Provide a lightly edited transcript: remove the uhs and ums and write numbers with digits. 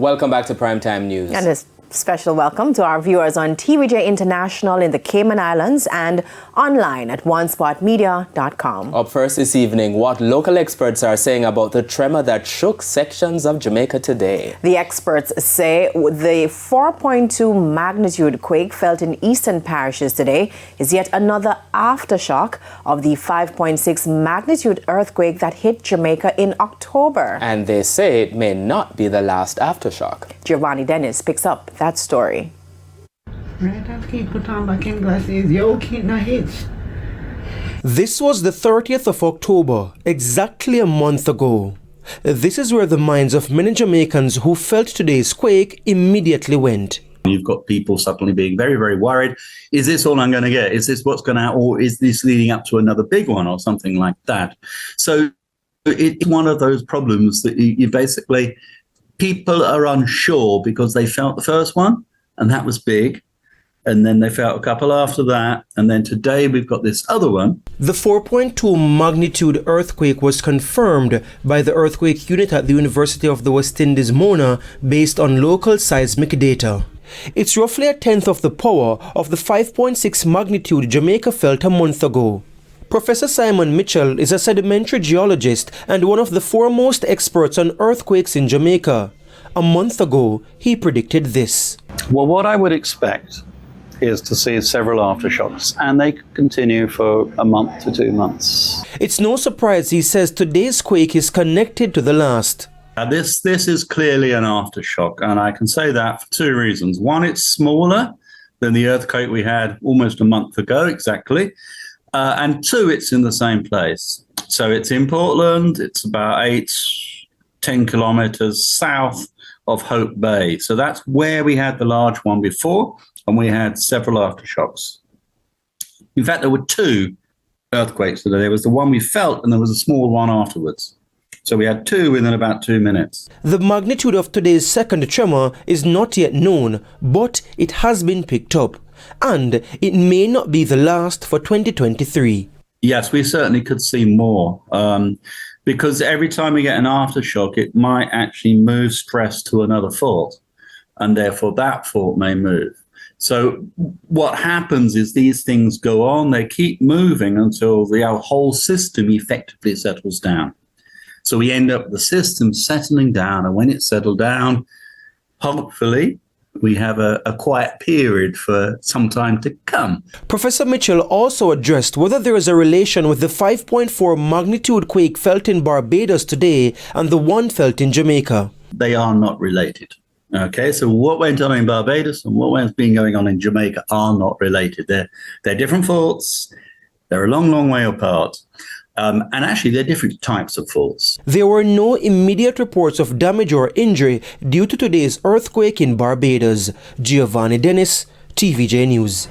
Welcome back to Primetime News. And a special welcome to our viewers on TVJ International in the Cayman Islands and online at onespotmedia.com. Up first this evening, what local experts are saying about the tremor that shook sections of Jamaica today. The experts say the 4.2 magnitude quake felt in eastern parishes today is yet another aftershock of the 5.6 magnitude earthquake that hit Jamaica in October. And they say it may not be the last aftershock. Giovanni Dennis picks up that story. This was the 30th of October, exactly a month ago. This is where the minds of many Jamaicans who felt today's quake immediately went. You've got people suddenly being very, very worried. Is this all I'm going to get? Is this what's going to happen? Or is this leading up to another big one or something like that? So it's one of those problems that you basically, people are unsure because they felt the first one and that was big. And then they felt a couple after that. And then today we've got this other one. The 4.2 magnitude earthquake was confirmed by the earthquake unit at the University of the West Indies, Mona, based on local seismic data. It's roughly a tenth of the power of the 5.6 magnitude Jamaica felt a month ago. Professor Simon Mitchell is a sedimentary geologist and one of the foremost experts on earthquakes in Jamaica. A month ago, he predicted this. Well, what I would expect is to see several aftershocks, and they could continue for a month to 2 months. It's no surprise, he says, today's quake is connected to the last. This is clearly an aftershock, and I can say that for two reasons. One, it's smaller than the earthquake we had almost a month ago, exactly. And two, it's in the same place. So it's in Portland. It's about 10 kilometers south of Hope Bay. So that's where we had the large one before, and we had several aftershocks. In fact, there were two earthquakes today. There was the one we felt, and there was a small one afterwards. So we had two within about 2 minutes. The magnitude of today's second tremor is not yet known, but it has been picked up. And it may not be the last for 2023. Yes, we certainly could see more. Because every time we get an aftershock, it might actually move stress to another fault. And therefore that fault may move. So what happens is these things go on, they keep moving until the whole system effectively settles down. So we end up with the system settling down, and when it's settled down, hopefully we have a quiet period for some time to come. Professor Mitchell also addressed whether there is a relation with the 5.4 magnitude quake felt in Barbados today and the one felt in Jamaica. They are not related. Okay, so what went on in Barbados and what has been going on in Jamaica are not related. They're different faults. They're a long, long way apart. And actually, they're different types of faults. There were no immediate reports of damage or injury due to today's earthquake in Barbados. Giovanni Dennis, TVJ News.